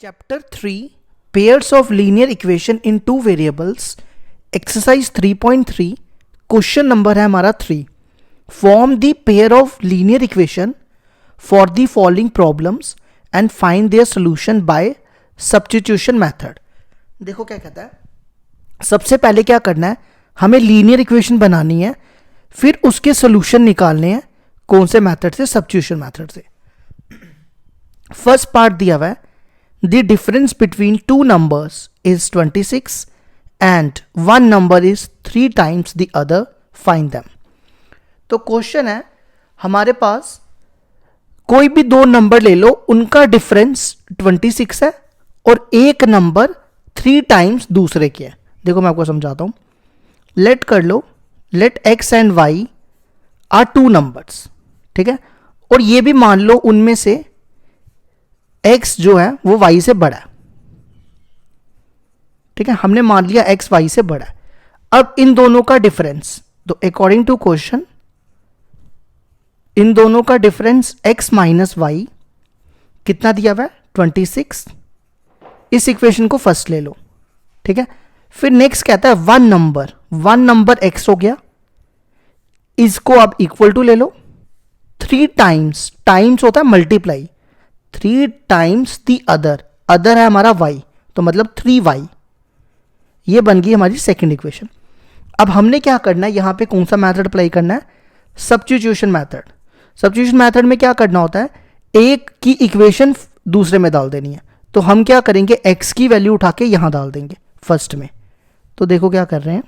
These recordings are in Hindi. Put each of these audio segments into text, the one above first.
Chapter 3 Pairs of Linear Equation in Two Variables Exercise 3.3 Question number है हमारा 3. Form the pair of linear equation for the following problems and find their solution by substitution method. देखो क्या कहता है, सबसे पहले क्या करना है, हमें लीनियर इक्वेशन बनानी है, फिर उसके सोल्यूशन निकालने हैं. कौन से मेथड से? सब्स्टिट्यूशन मेथड से. फर्स्ट पार्ट दिया हुआ है, the difference between two numbers is 26 and one number is 3 times the other, find them. तो क्वेश्चन है, हमारे पास कोई भी दो नंबर ले लो, उनका डिफरेंस 26 है और एक नंबर 3 टाइम्स दूसरे के है. देखो मैं आपको समझाता हूं. लेट कर लो, let x and y are two numbers, ठीक है, और ये भी मान लो उनमें से x जो है वो y से बड़ा है. ठीक है, हमने मान लिया x y से बड़ा है. अब इन दोनों का डिफरेंस, तो अकॉर्डिंग टू क्वेश्चन इन दोनों का डिफरेंस x माइनस वाई कितना दिया हुआ है? 26. इस इक्वेशन को फर्स्ट ले लो, ठीक है. फिर नेक्स्ट कहता है वन नंबर x हो गया, इसको आप इक्वल टू ले लो. 3 टाइम्स होता है मल्टीप्लाई, 3 टाइम्स दी अदर है हमारा y, तो मतलब 3y. ये बन गई हमारी सेकंड इक्वेशन. अब हमने क्या करना है, यहां पे कौन सा मेथड अप्लाई करना है? Substitution method. सब्स्टिट्यूशन मेथड में क्या करना होता है, एक की इक्वेशन दूसरे में डाल देनी है. तो हम क्या करेंगे, x की वैल्यू उठा के यहां डाल देंगे फर्स्ट में. तो देखो क्या कर रहे हैं,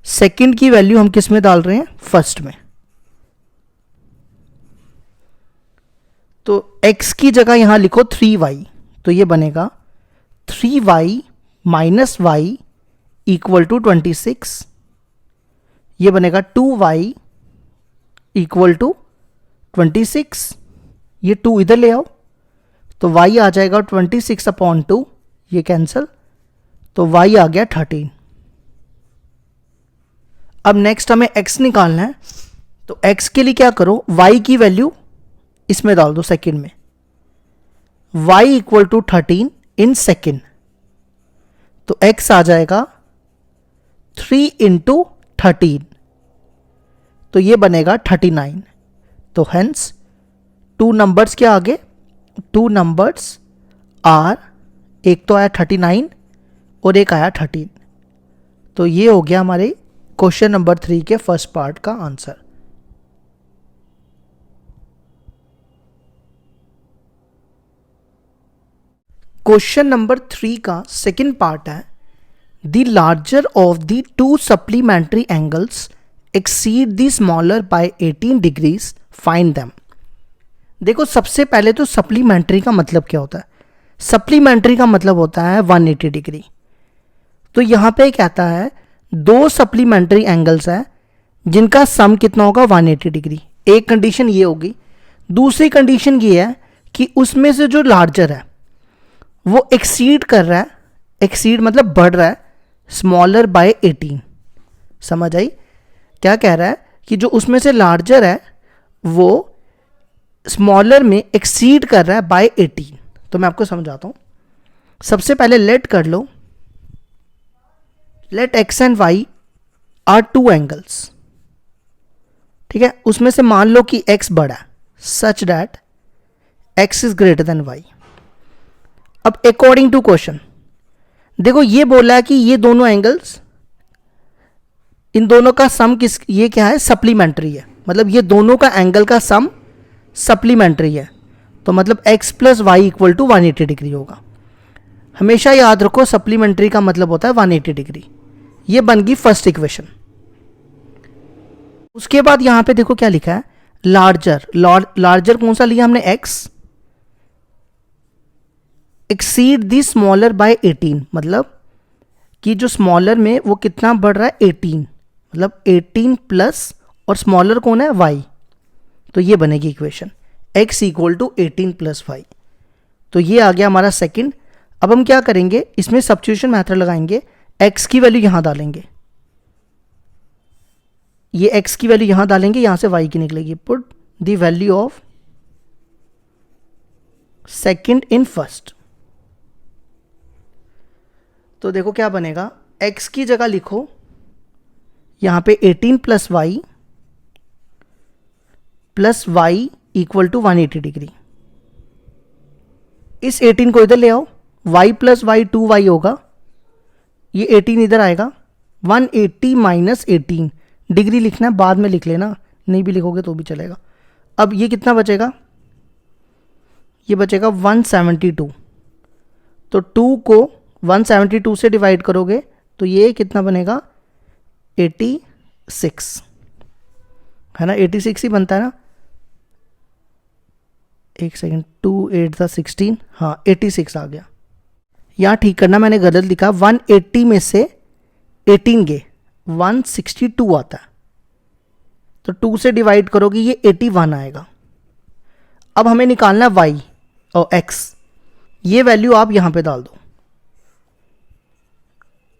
सेकंड की वैल्यू हम किस में डाल रहे हैं? फर्स्ट में. तो x की जगह यहां लिखो 3y, तो ये बनेगा 3y minus Y equal to 26. ये बनेगा 2y इक्वल टू 26. ये 2 इधर ले आओ, तो y आ जाएगा 26/2, ये कैंसल, तो y आ गया 13. अब नेक्स्ट हमें x निकालना है, तो x के लिए क्या करो, y की वैल्यू इसमें डाल दो सेकंड में. y equal to 13 in second, तो x आ जाएगा 3 इंटू 13, तो ये बनेगा 39. तो हेंस टू नंबर्स के आगे, टू नंबर्स आर, एक तो आया 39 और एक आया 13. तो ये हो गया हमारे क्वेश्चन नंबर 3 के फर्स्ट पार्ट का आंसर. क्वेश्चन नंबर 3 का सेकंड पार्ट है, the larger of the two supplementary angles exceed the smaller by 18 degrees, find them. देखो सबसे पहले तो सप्लीमेंट्री का मतलब क्या होता है? सप्लीमेंट्री का मतलब होता है 180 डिग्री. तो यहां पे कहता है दो सप्लीमेंट्री एंगल्स है जिनका सम कितना होगा? 180 डिग्री. एक कंडीशन ये होगी. दूसरी कंडीशन ये है कि उसमें से जो लार्जर है वो एक्सीड कर रहा है, एक्सीड मतलब बढ़ रहा है, स्मॉलर बाय 18. समझ आई? क्या कह रहा है कि जो उसमें से लार्जर है वो स्मॉलर में एक्सीड कर रहा है बाय 18. तो मैं आपको समझाता हूं. सबसे पहले लेट कर लो, let x and y are two angles, ठीक है. उसमें से मान लो कि x बड़ा है, such that x is greater than y. अब अकॉर्डिंग टू क्वेश्चन देखो ये बोला है कि ये दोनों एंगल्स, इन दोनों का सम किस, ये क्या है? सप्लीमेंट्री है. मतलब ये दोनों का एंगल का सम सप्लीमेंट्री है, तो मतलब x plus y equal to 180 degree होगा. हमेशा याद रखो सप्लीमेंट्री का मतलब होता है 180 डिग्री. ये बन गई फर्स्ट इक्वेशन. उसके बाद यहां पे देखो क्या लिखा है, लार्जर. लार्जर कौन सा लिया हमने? x. Exceed the smaller by 18, मतलब कि जो स्मॉलर में वो कितना बढ़ रहा है? 18, मतलब 18 प्लस, और स्मॉलर कौन है? y. तो ये बनेगी equation x equal to 18 plus y. तो ये आ गया हमारा सेकंड. अब हम क्या करेंगे, इसमें सब्स्टिट्यूशन मेथड लगाएंगे. x की वैल्यू यहां डालेंगे, ये x की वैल्यू यहां डालेंगे, यहां से y की निकलेगी. Put the value of second in first. तो देखो क्या बनेगा, x की जगह लिखो यहां पे 18 plus y equal to 180 degree. इस 18 को इधर ले आओ, y प्लस वाई 2y होगा, ये 18 इधर आएगा, 180 माइनस 18 डिग्री लिखना है, बाद में लिख लेना, नहीं भी लिखोगे तो भी चलेगा। अब ये कितना बचेगा, ये बचेगा 172। तो 2 को 172 से डिवाइड करोगे तो ये कितना बनेगा, 86 है ना, 86 ही बनता है ना। एक सेकेंड, 2 8 था 16, हाँ 86 आ गया। यहाँ ठीक करना, मैंने गलत लिखा, 180 में से 18 गए 162 आता है, तो 2 से डिवाइड करोगे ये 81 आएगा। अब हमें निकालना है y और x, ये वैल्यू आप यहां पे डाल दो।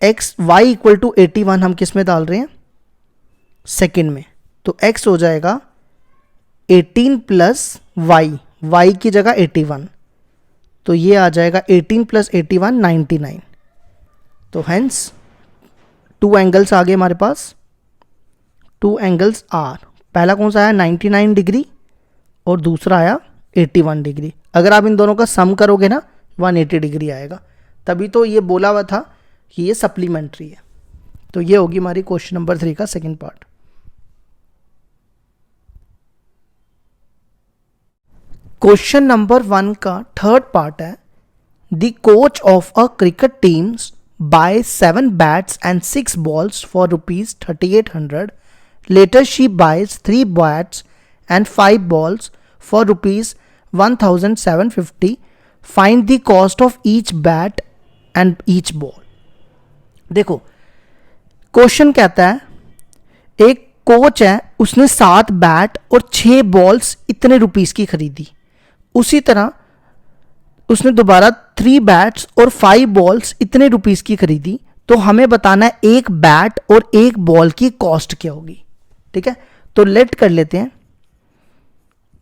x y इक्वल टू 81 हम किस में डाल रहे हैं, सेकेंड में, तो x हो जाएगा 18 प्लस y की जगह 81, तो ये आ जाएगा 18 प्लस 81 99। तो हेंस 2 एंगल्स आ गए हमारे पास, 2 एंगल्स आर, पहला कौन सा आया 99 डिग्री और दूसरा आया 81 डिग्री। अगर आप इन दोनों का सम करोगे ना 180 डिग्री आएगा, तभी तो ये बोला हुआ था कि ये सप्लीमेंट्री है। तो ये होगी हमारी क्वेश्चन नंबर 3 का सेकंड पार्ट। क्वेश्चन नंबर 1 का थर्ड पार्ट है, the coach of a cricket teams buy 7 bats and 6 balls for rupees 3800। Later she buys 3 bats and 5 balls for rupees 1750. Find the cost of each bat and each ball. देखो क्वेश्चन कहता है, एक कोच है, उसने 7 बैट और 6 बॉल्स इतने रुपीस की खरीदी। उसी तरह उसने दोबारा 3 बैट्स और 5 बॉल्स इतने रुपीस की खरीदी। तो हमें बताना है एक बैट और एक बॉल की कॉस्ट क्या होगी। ठीक है, तो लेट कर लेते हैं,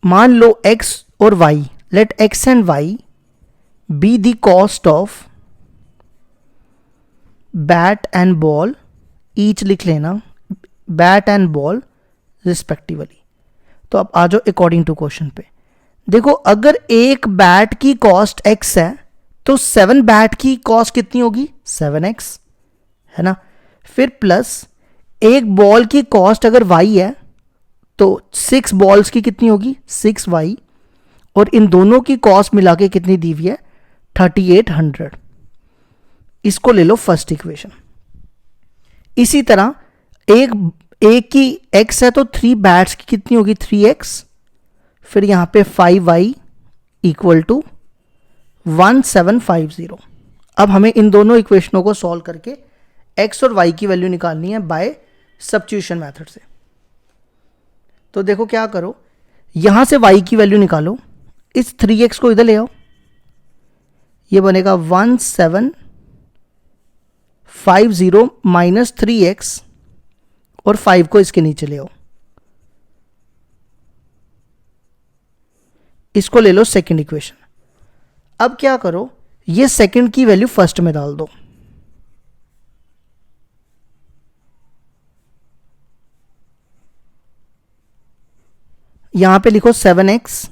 मान लो x और y, let x and y be the cost of bat and ball, each लिख लेना, बैट एंड बॉल रिस्पेक्टिवली। तो अब आ जाओ अकॉर्डिंग टू क्वेश्चन पे। देखो अगर एक बैट की कॉस्ट x है तो 7 बैट की कॉस्ट कितनी होगी, 7x है ना। फिर प्लस एक बॉल की कॉस्ट अगर y है तो 6 बॉल्स की कितनी होगी, 6y, और इन दोनों की कॉस्ट मिला के कितनी दी हुई है, 3800। इसको ले लो फर्स्ट इक्वेशन। इसी तरह एक की x है तो 3 बैट्स की कितनी होगी, 3x, फिर यहां पे 5y इक्वल टू 1750। अब हमें इन दोनों इक्वेशनों को सॉल्व करके x और y की वैल्यू निकालनी है बाय सब्स्टिट्यूशन मेथड से। तो देखो क्या करो, यहां से y की वैल्यू निकालो, इस 3x को इधर ले आओ, ये बनेगा 1750 माइनस 3x और 5 को इसके नीचे ले आओ, इसको ले लो सेकंड इक्वेशन। अब क्या करो, ये सेकंड की वैल्यू फर्स्ट में डाल दो, यहां पे लिखो 7x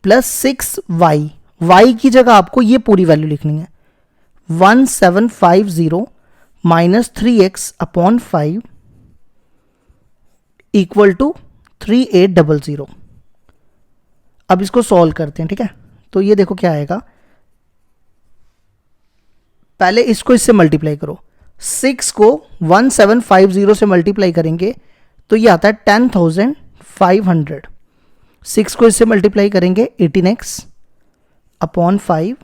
प्लस 6y, y की जगह आपको ये पूरी वैल्यू लिखनी है, 1750 minus 3x upon 5 equal to 3800। अब इसको सॉल्व करते हैं, ठीक है। तो ये देखो क्या आएगा, पहले इसको इससे मल्टीप्लाई करो, 6 को 1750 से मल्टीप्लाई करेंगे तो ये आता है 10,500। 6 को इससे मल्टीप्लाई करेंगे 18x अपॉन 5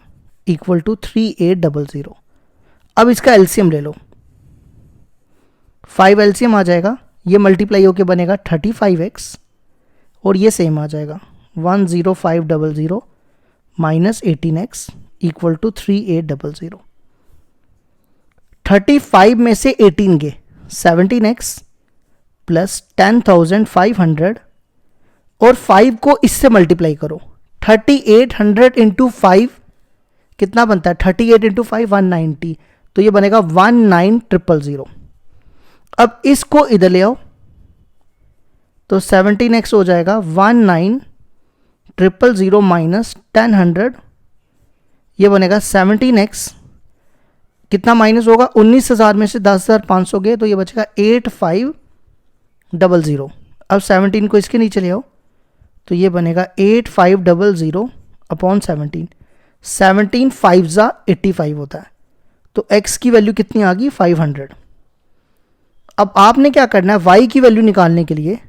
इक्वल टू 3800। अब इसका एलसीएम ले लो, 5 एलसीएम आ जाएगा, ये मल्टीप्लाई होके बनेगा 35x और ये सेम आ जाएगा 10500 माइनस 18x इक्वल टू 3800। 35 में से 18 गए 17x प्लस 10,500 और 5 को इससे मल्टीप्लाई करो 3800 इंटू 5 कितना बनता है? 38 इंटू 5 190, तो ये बनेगा 19000। अब इसको इधर ले आओ तो 17x हो जाएगा 19000 माइनस 1000, ये बनेगा 17x। कितना माइनस होगा? 19,000 में से 10,500 गए तो ये बचेगा 8500। अब 17 को इसके नीचे ले आओ तो ये बनेगा 8500 अपॉन 17। 17 5 85 होता है, तो x की वैल्यू कितनी आ गई? 500। अब आपने क्या करना है, y की वैल्यू निकालने के लिए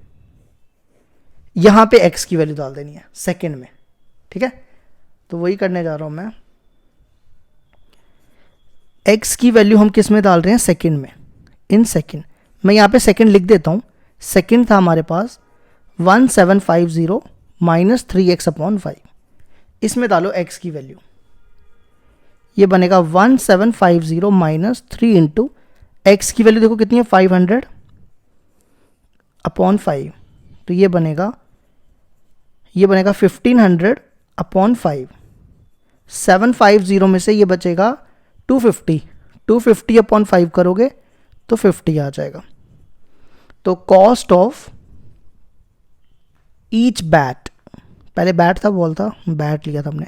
यहां पे x की वैल्यू डाल देनी है सेकंड में, ठीक है? तो वही करने जा रहा हूं मैं। x की वैल्यू हम किस में डाल रहे हैं? सेकंड में, इन सेकंड। मैं यहां पे सेकंड लिख देता हूं। सेकंड था हमारे पास 1750 माइनस 3x अपॉन 5, इसमें डालो x की वैल्यू, ये बनेगा 1750 माइनस 3 इंटू एक्स की वैल्यू देखो कितनी है? 500 अपॉन 5, तो ये बनेगा 1500 अपॉन 5। 750 में से ये बचेगा 250, 250 अपॉन 5 करोगे तो 50 आ जाएगा। तो कॉस्ट ऑफ ईच बैट, पहले बैट था बॉल था, बैट लिया था हमने,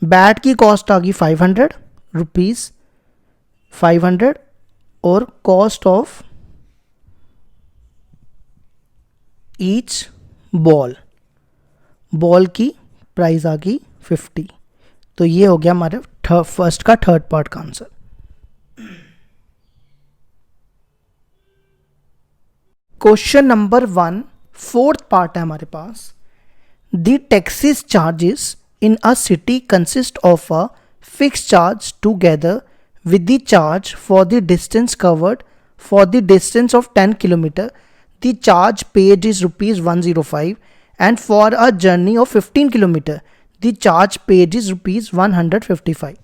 बैट की कॉस्ट आ गई 500 रुपीज़, 500, और cost of each ball, ball की प्राइस आ गई 50। तो ये हो गया हमारे फर्स्ट का थर्ड पार्ट का answer. Question number 1 fourth part है हमारे पास। The taxis charges in a city consist of a fixed charge together with the charge for the distance covered. For the distance of 10 km, the charge paid is rupees 105, and for a journey of 15 km, the charge paid is rupees 155.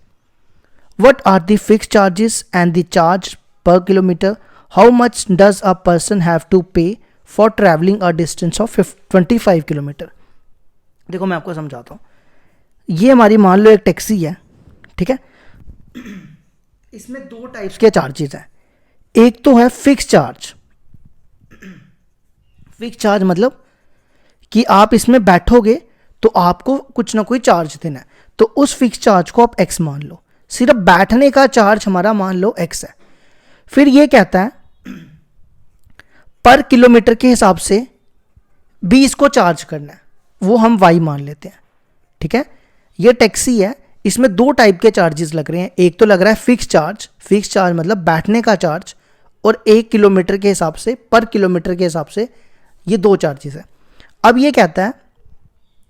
What are the fixed charges and the charge per kilometer? How much does a person have to pay for traveling a distance of 25 km? देखो मैं आपको समझाता हूँ। ये हमारी मान लो एक टैक्सी है, ठीक है? इसमें दो टाइप्स के चार्जेस हैं। एक तो है फिक्स चार्ज। फिक्स चार्ज मतलब कि आप इसमें बैठोगे तो आपको कुछ ना कोई चार्ज देना है, तो उस फिक्स चार्ज को आप एक्स मान लो। सिर्फ बैठने का चार्ज हमारा मान लो एक्स है। फिर ये कहता है पर किलोमीटर के हिसाब से 20 को चार्ज करना है, वो हम वाई मान लेते हैं, ठीक है? ये टैक्सी है, इसमें दो टाइप के चार्जेस लग रहे हैं। एक तो लग रहा है फिक्स चार्ज, फिक्स चार्ज मतलब बैठने का चार्ज, और 1 किलोमीटर के हिसाब से, पर किलोमीटर के हिसाब से, ये दो चार्जेस है। अब ये कहता है,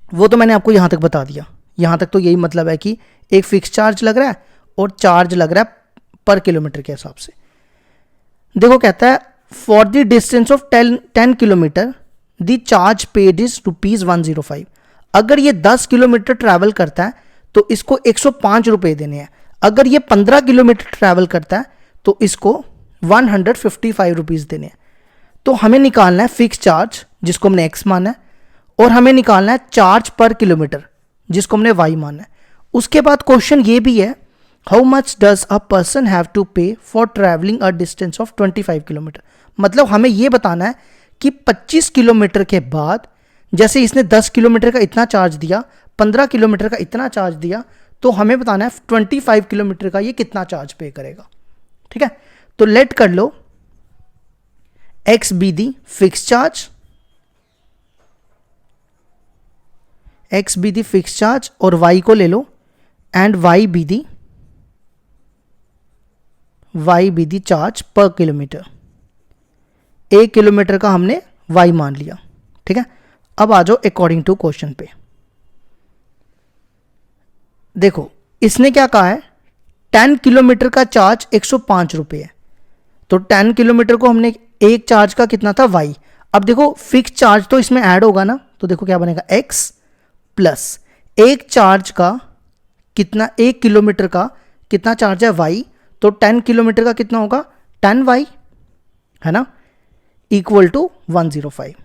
वो तो मैंने आपको यहाँ तक बता दिया, यहाँ तक तो यही मतलब है कि एक फिक्स चार्ज लग रहा है और चार्ज लग रहा है पर किलोमीटर के हिसाब से। देखो कहता है for the distance of 10 kilometre the charge paid is rupees 105। अगर ये 10 किलोमीटर ट्रैवल करता है तो इसको 105 रुपये देने हैं। अगर ये 15 किलोमीटर ट्रैवल करता है तो इसको 155 रुपीज़ देने हैं। तो हमें निकालना है फिक्स चार्ज जिसको हमने एक्स माना है, और हमें निकालना है चार्ज पर किलोमीटर जिसको हमने वाई माना है। उसके बाद क्वेश्चन ये भी है, how much does a person have to pay for travelling a distance of 25 kilometre. मतलब हमें ये बताना है कि 25 किलोमीटर के बाद, जैसे इसने 10 किलोमीटर का इतना चार्ज दिया, 15 किलोमीटर का इतना चार्ज दिया, तो हमें बताना है 25 किलोमीटर का ये कितना चार्ज पे करेगा, ठीक है? तो लेट कर लो X be the fix charge, X be the fix charge, और वाई को ले लो and Y be the charge per kilometre. 1 kilometre का हमने वाई मान लिया, ठीक है? अब आ जाओ अकॉर्डिंग टू क्वेश्चन पे। देखो इसने क्या कहा है, 10 किलोमीटर का चार्ज 105 रुपये है, तो 10 किलोमीटर को हमने एक चार्ज का कितना था वाई। अब देखो फिक्स चार्ज तो इसमें ऐड होगा ना, तो देखो क्या बनेगा एक्स प्लस एक चार्ज का कितना, 1 किलोमीटर का कितना चार्ज है वाई, तो 10 किलोमीटर का कितना होगा 10 वाई, है ना, इक्वल टू 105।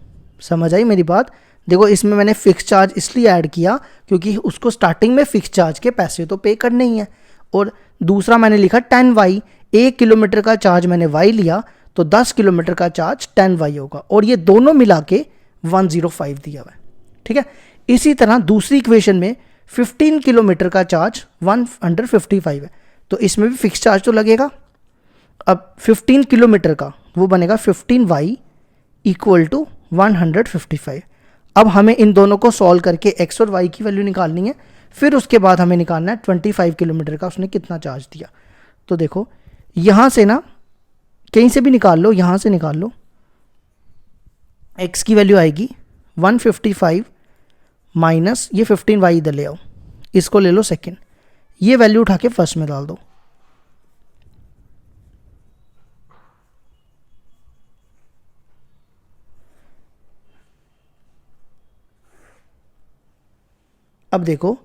समझ आई मेरी बात? देखो इसमें मैंने फिक्स चार्ज इसलिए ऐड किया क्योंकि उसको स्टार्टिंग में फिक्स चार्ज के पैसे तो पे करने ही हैं। और दूसरा मैंने लिखा 10y, 1 किलोमीटर का चार्ज मैंने y लिया तो 10 किलोमीटर का चार्ज 10y होगा, और ये दोनों मिला के 105 दिया हुआ है। ठीक है, इसी तरह दूसरी इक्वेशन में 15 किलोमीटर का चार्ज 155 है, तो इसमें भी फिक्स चार्ज तो लगेगा। अब 15 किलोमीटर का वो बनेगा 15y इक्वल टू 155। अब हमें इन दोनों को सॉल्व करके x और y की वैल्यू निकालनी है, फिर उसके बाद हमें निकालना है 25 किलोमीटर का उसने कितना चार्ज दिया। तो देखो यहाँ से ना कहीं से भी निकाल लो, यहाँ से निकाल लो, x की वैल्यू आएगी 155 माइनस ये 15y इधर ले आओ, इसको ले लो सेकंड, ये वैल्यू उठा के फर्स्ट में डाल दो। अब देखो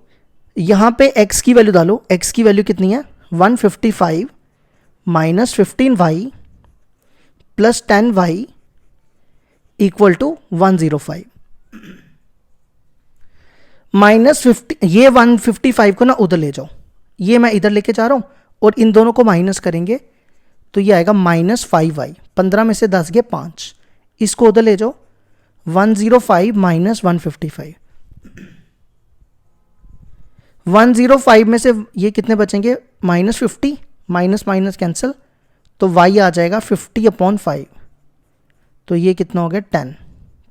यहाँ पे x की वैल्यू डालो, x की वैल्यू कितनी है 155 minus 15y plus 10y equal to 105 minus 50, ये 155 को ना उधर ले जाओ, ये मैं इधर लेके जा रहा हूँ और इन दोनों को माइनस करेंगे तो ये आएगा माइनस 5y, 15 में से 10 गए 5, इसको उधर ले जाओ 105 माइनस 155, 105 में से ये कितने बचेंगे माइनस 50, माइनस माइनस कैंसिल, तो y आ जाएगा 50/5, तो ये कितना हो गया 10,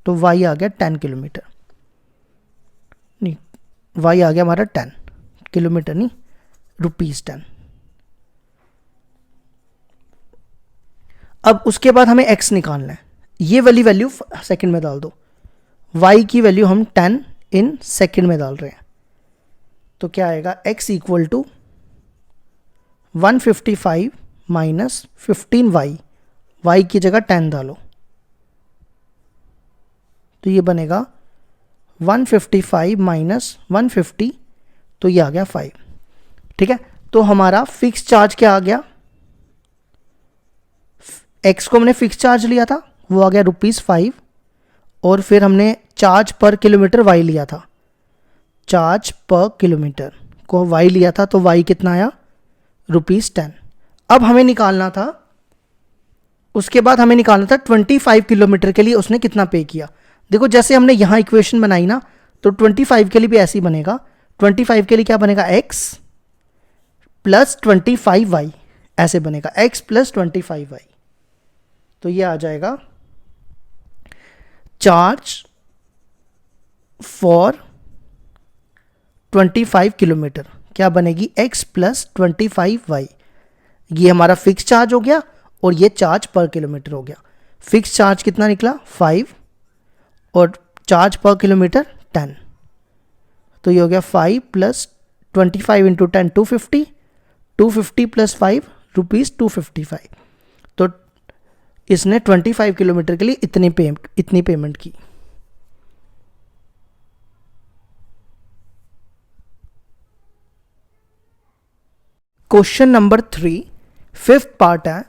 तो y आ गया 10 किलोमीटर, नहीं y आ गया हमारा 10 किलोमीटर, नहीं ₹10। अब उसके बाद हमें x निकालना है, ये वाली वैल्यू सेकंड में डाल दो, y की वैल्यू हम 10 इन सेकंड में डाल रहे हैं, तो क्या आएगा x equal to 155 minus 15y, y की जगह 10 डालो, तो ये बनेगा 155 माइनस 150, तो ये आ गया 5। ठीक है, तो हमारा फिक्स चार्ज क्या आ गया, x को हमने फिक्स चार्ज लिया था वो आ गया ₹5, और फिर हमने चार्ज पर किलोमीटर y लिया था, चार्ज पर किलोमीटर को y लिया था, तो y कितना आया ₹10। अब हमें निकालना था, उसके बाद हमें निकालना था 25 किलोमीटर के लिए उसने कितना पे किया। देखो जैसे हमने यहाँ इक्वेशन बनाई ना, तो 25 के लिए भी ऐसे ही बनेगा, 25 के लिए क्या बनेगा x प्लस 25y, ऐसे बनेगा x प्लस 25y, तो ये आ जाएगा चार्ज फॉर 25 किलोमीटर, क्या बनेगी x प्लस 25y, ये हमारा फिक्स चार्ज हो गया और ये चार्ज पर किलोमीटर हो गया। फिक्स चार्ज कितना निकला 5 और चार्ज पर किलोमीटर 10, तो ये हो गया 5 प्लस 25 इंटू 10 250, 250 प्लस 5 ₹255, तो इसने 25 किलोमीटर के लिए इतनी पेमेंट की। क्वेश्चन नंबर 3 फिफ्थ पार्ट है,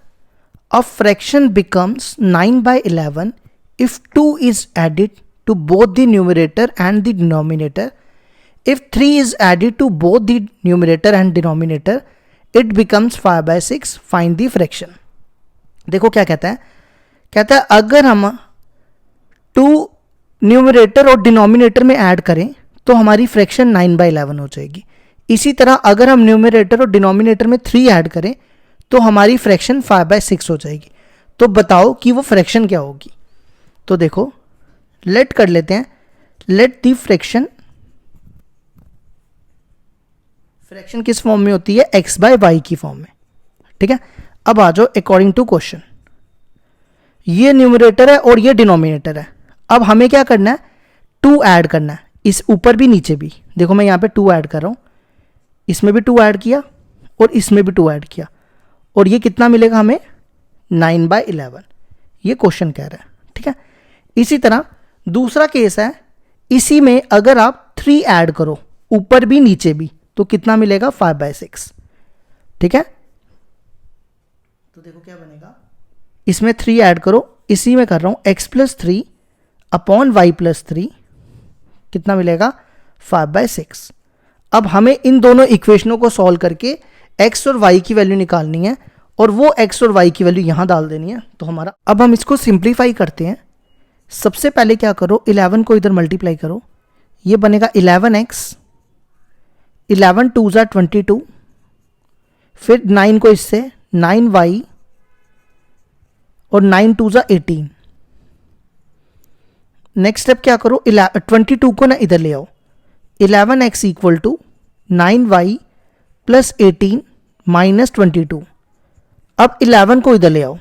a fraction becomes 9/11 if 2 is added to both the numerator and the denominator. If 3 is added to both the numerator and denominator, it becomes 5/6. Find the fraction. देखो क्या कहता है, कहता है अगर हम 2 न्यूमरेटर और डिनोमिनेटर में ऐड करें तो हमारी फ्रैक्शन 9/11 हो जाएगी। इसी तरह अगर हम न्यूमरेटर और डिनोमिनेटर में 3 ऐड करें तो हमारी फ्रैक्शन 5/6 हो जाएगी। तो बताओ कि वो फ्रैक्शन क्या होगी। तो देखो लेट कर लेते हैं, लेट दी फ्रैक्शन किस फॉर्म में होती है, x/y की फॉर्म में। ठीक है, अब आ जाओ अकॉर्डिंग टू क्वेश्चन, ये न्यूमरेटर है और ये डिनोमिनेटर है। अब हमें क्या करना है, 2 ऐड करना है, इस ऊपर भी नीचे भी। देखो मैं यहाँ पे 2 ऐड कर रहा हूँ, इसमें भी 2 ऐड किया और इसमें भी 2 ऐड किया, और ये कितना मिलेगा हमें 9/11, ये क्वेश्चन कह रहा है। ठीक है, इसी तरह दूसरा केस है, इसी में अगर आप 3 ऐड करो ऊपर भी नीचे भी तो कितना मिलेगा 5/6। ठीक है, तो देखो क्या बनेगा, इसमें 3 ऐड करो, इसी में कर रहा हूं x + 3 अपॉन y + 3 कितना मिलेगा 5/6। अब हमें इन दोनों इक्वेशनों को सॉल्व करके x और y की वैल्यू निकालनी है और वो x और y की वैल्यू यहाँ डाल देनी है। तो हमारा अब हम इसको सिंप्लीफाई करते हैं। सबसे पहले क्या करो, 11 को इधर मल्टीप्लाई करो, ये बनेगा 11x, 11 2 ज़ा 22, फिर 9 को इससे 9y और 9 2 ज़ा 18। नेक्स्ट स्टेप क्या करो, 22 को ना इधर ले आओ, 11x equal to 9y plus 18 minus 22। अब 11 को इधर ले आओ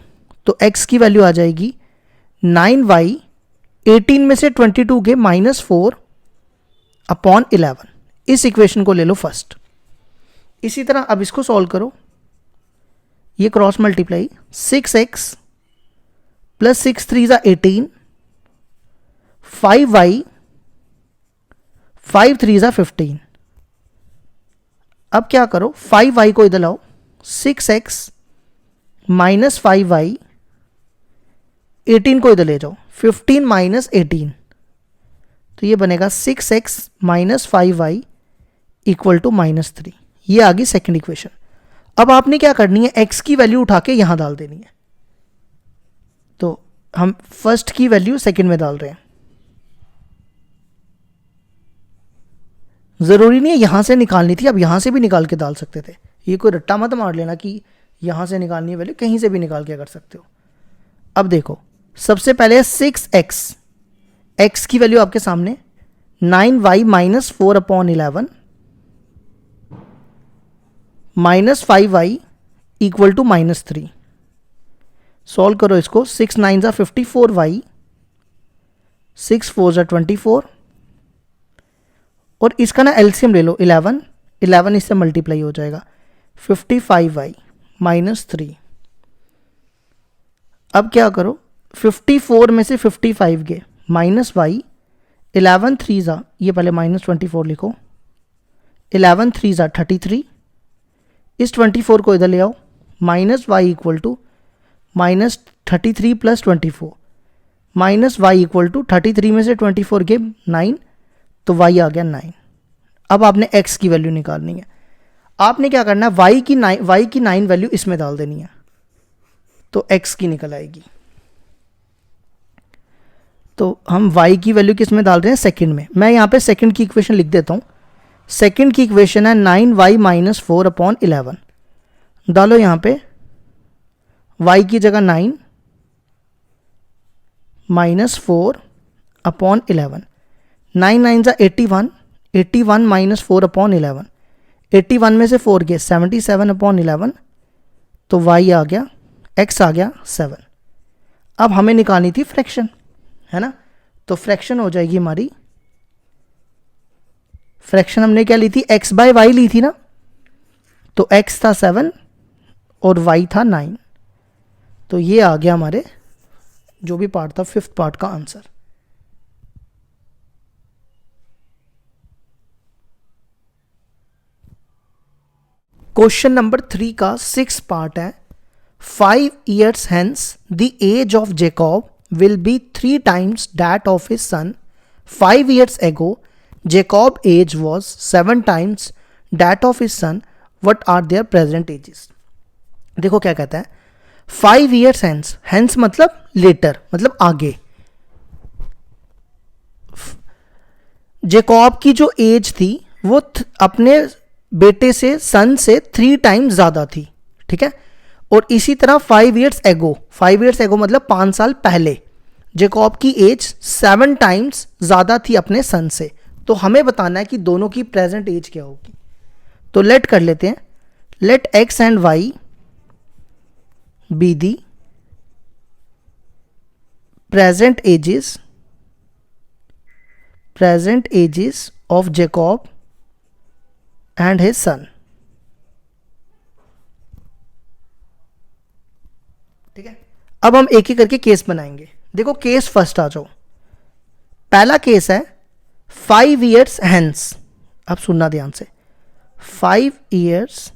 तो x की वैल्यू आ जाएगी 9y, 18 में से 22 गए -4 अपॉन 11। इस इक्वेशन को ले लो फर्स्ट। इसी तरह अब इसको सॉल्व करो, ये क्रॉस मल्टीप्लाई 6x प्लस 6 3 ज़ा 18, 5y, 5 3 ज़ा 15। अब क्या करो, 5y को इधर लाओ, 6x माइनस 5y, 18 को इधर ले जाओ, 15 माइनस 18, तो ये बनेगा 6x minus 5y equal to -3। ये आ गई सेकेंड इक्वेशन। अब आपने क्या करनी है, x की वैल्यू उठा के यहां डाल देनी है। तो हम फर्स्ट की वैल्यू सेकेंड में डाल रहे हैं। ज़रूरी नहीं है यहां से निकालनी थी, अब यहां से भी निकाल के डाल सकते थे। ये कोई रट्टा मत मार लेना कि यहां से निकालनी है वैल्यू, कहीं से भी निकाल के कर सकते हो। अब देखो, सबसे पहले 6x, x की वैल्यू आपके सामने, 9y minus 4 upon 11 minus 5y equal to -3। Solve करो इसको, 6 9 ज़ा 54y, 6 4 ज़ा 24 और इसका ना एलसीएम ले लो 11, 11 इससे मल्टीप्लाई हो जाएगा 55y -3। अब क्या करो, 54 में से 55 गए माइनस y, 11 3 ज़ा, ये पहले -24 लिखो, 11 3 ज़ा 33, इस 24 को इधर ले आओ, minus y equal to -33 plus 24, minus y equal to 33 में से 24 गए 9, तो y आ गया 9। अब आपने x की वैल्यू निकालनी है। आपने क्या करना है, y की 9 वैल्यू इसमें डाल देनी है, तो x की निकल आएगी। तो हम y की वैल्यू किस में डाल रहे हैं, सेकंड में। मैं यहाँ पे सेकंड की इक्वेशन लिख देता हूँ। सेकंड की इक्वेशन है 9y माइनस 4 अपॉन 11। डालो यहाँ पे y की जगह 9 माइनस 4 अपॉन 11, 9 9 ज़ा 81, 81 माइनस 4 अपॉन 11, 81 में से 4 गए 77 अपॉन 11, तो y आ गया, x आ गया 7। अब हमें निकालनी थी फ्रैक्शन, है ना, तो फ्रैक्शन हो जाएगी हमारी, फ्रैक्शन हमने क्या ली थी, x बाय वाई ली थी ना, तो x था 7 और y था 9, तो ये आ गया हमारे जो भी पार्ट था फिफ्थ पार्ट का आंसर। क्वेश्चन नंबर 3 का 6th पार्ट है, 5 years hence the age of Jacob will be 3 times that of his son. 5 years ago Jacob age was 7 times that of his son. What are their present ages? देखो क्या कहता है, 5 years hence, hence मतलब later, मतलब आगे। जेकॉब की जो एज थी वो अपने बेटे से, सन से 3 टाइम्स ज़्यादा थी, ठीक है। और इसी तरह 5 years ago, 5 years ago मतलब 5 साल पहले जेकॉब की एज 7 टाइम्स ज़्यादा थी अपने सन से। तो हमें बताना है कि दोनों की प्रेजेंट एज क्या होगी। तो लेट कर लेते हैं, let x and Y be the present ages of Jacob and his son. ठीक है, अब हम एक एक करके केस बनाएंगे। देखो केस फर्स्ट आ जाओ। पहला केस है 5 years hence। अब सुनना ध्यान से, 5 years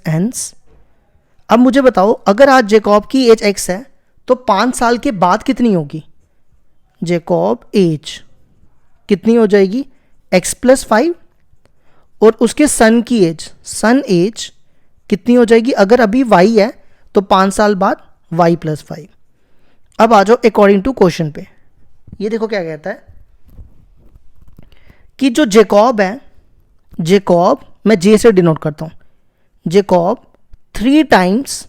hence। अब मुझे बताओ, अगर आज जेकॉब की एज x है तो 5 साल के बाद कितनी होगी, जेकॉब एज कितनी हो जाएगी, x+5, और उसके सन की एज, सन एज कितनी हो जाएगी, अगर अभी y है तो 5 साल बाद y+5। अब आ जाओ अकॉर्डिंग टू क्वेश्चन पे। ये देखो क्या कहता है कि जो जेकॉब है, जेकॉब मैं जे से डिनोट करता हूं, Jacob 3 times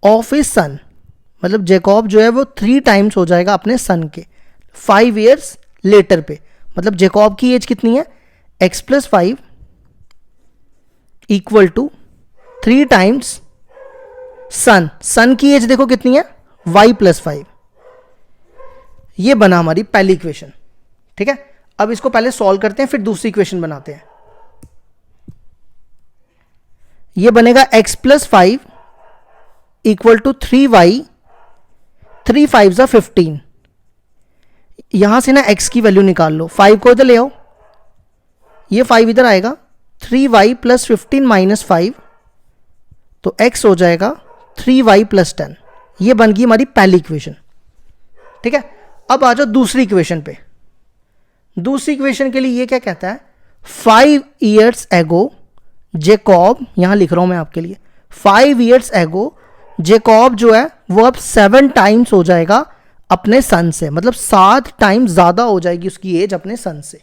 of his son, मतलब जेकॉब जो है वो 3 टाइम्स हो जाएगा अपने सन के 5 ईयर्स लेटर पे। मतलब जेकॉब की एज कितनी है, x+5 इक्वल टू 3 टाइम्स सन, सन की एज देखो कितनी है, y+5। ये बना हमारी पहली इक्वेशन। ठीक है, अब इसको पहले सॉल्व करते हैं, फिर दूसरी इक्वेशन बनाते हैं। ये बनेगा x+5 इक्वल टू 3y, 3 5 15। यहां से ना x की वैल्यू निकाल लो, 5 को इधर ले आओ, ये 5 इधर आएगा, 3y + 15 - 5, तो x हो जाएगा 3y + 10। ये बन गई हमारी पहली इक्वेशन। ठीक है, अब आ जाओ दूसरी इक्वेशन पे। दूसरी इक्वेशन के लिए ये क्या कहता है, 5 ईयर्स एगो जेकॉब, यहां लिख रहा हूं मैं आपके लिए, 5 ईयर्स एगो जेकॉब जो है वो अब 7 टाइम्स हो जाएगा अपने सन से, मतलब 7 टाइम्स ज्यादा हो जाएगी उसकी एज अपने सन से।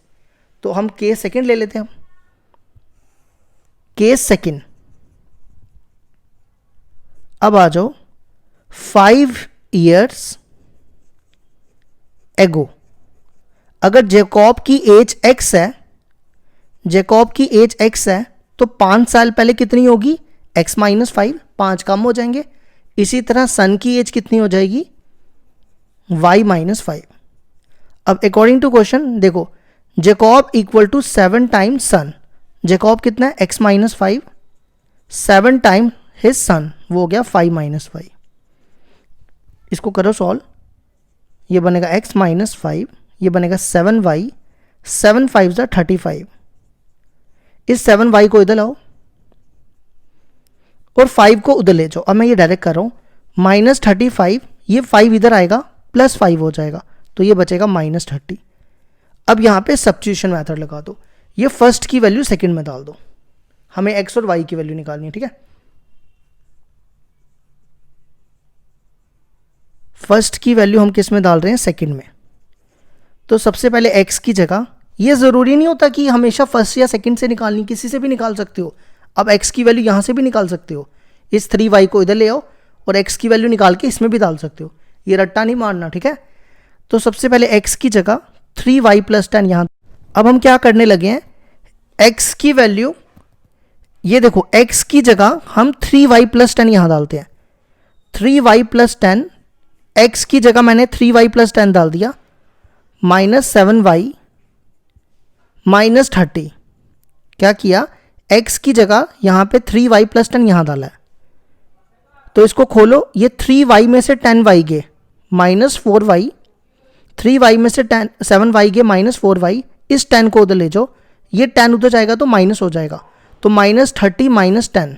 तो हम केस सेकंड ले लेते हैं, केस सेकंड। अब आ जाओ 5 ईयर्स एगो, अगर जेकॉब की एज x है, जेकॉब की एज x है, तो 5 साल पहले कितनी होगी, x-5, 5 कम हो जाएंगे। इसी तरह सन की एज कितनी हो जाएगी, y-5। अब अकॉर्डिंग टू क्वेश्चन देखो, Jacob equal to 7 times son, Jacob कितना है, x-5, 7 टाइम हिज सन, वो हो गया 5-5। इसको करो सॉल्व, ये बनेगा x-5, ये बनेगा 7y, 7 5 35। इस 7y को इधर लाओ और 5 को उधर ले जाओ। अब मैं ये डायरेक्ट कर रहा हूं, -35, ये 5 इधर आएगा, +5 हो जाएगा, तो ये बचेगा -30। अब यहां पे सब्स्टिट्यूशन मेथड लगा दो, ये फर्स्ट की वैल्यू सेकंड में डाल दो, हमें x और y की वैल्यू निकालनी है। ठीक है, फर्स्ट की वैल्यू हम किस में डाल रहे हैं, सेकंड में। तो सबसे पहले x की जगह, ये जरूरी नहीं होता कि हमेशा फर्स्ट या सेकंड से निकालनी, किसी से भी निकाल सकते हो। अब x की वैल्यू यहां से भी निकाल सकते हो, इस 3y को इधर ले आओ और x की वैल्यू निकाल के इसमें भी डाल सकते हो, ये रट्टा नहीं मारना। ठीक है, तो सबसे पहले x की जगह 3y + 10 यहां। अब हम क्या करने लगे हैं, x की वैल्यू, ये देखो x की जगह हम 3y + 10 यहां डालते हैं, 3y + 10, x की जगह मैंने 3y + 10 डाल दिया, -7y -30। क्या किया, x की जगह यहां पे 3y + 10 यहां डाला है, तो इसको खोलो, ये 3y में से 10y गए -4y, 3y में से 7y गए -4y, इस 10 को उधर ले जाओ, ये 10 उधर जाएगा तो माइनस हो जाएगा, तो -30 - 10,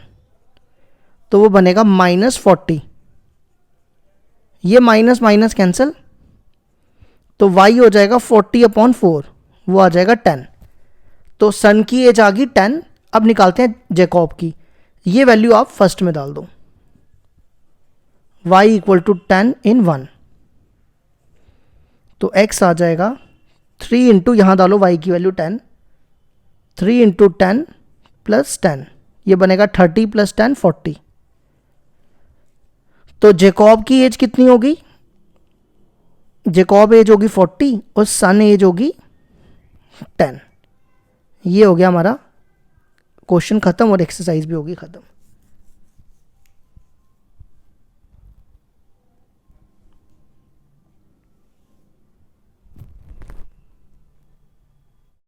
तो वो बनेगा -40। ये माइनस माइनस कैंसिल, तो y हो जाएगा 40/4, वो आ जाएगा 10। तो सन की एज आ गई 10। अब निकालते हैं जेकॉब की, ये वैल्यू आप फर्स्ट में डाल दो, y = 10 इन 1, तो x आ जाएगा 3 इंटू, यहां डालो y की वैल्यू 10, 3 इंटू 10 + 10, ये बनेगा 30 + 10 40। तो जेकॉब की एज कितनी होगी, जेकॉब एज होगी 40 और सन एज होगी 10। ये हो गया हमारा क्वेश्चन खत्म और एक्सरसाइज भी होगी खत्म।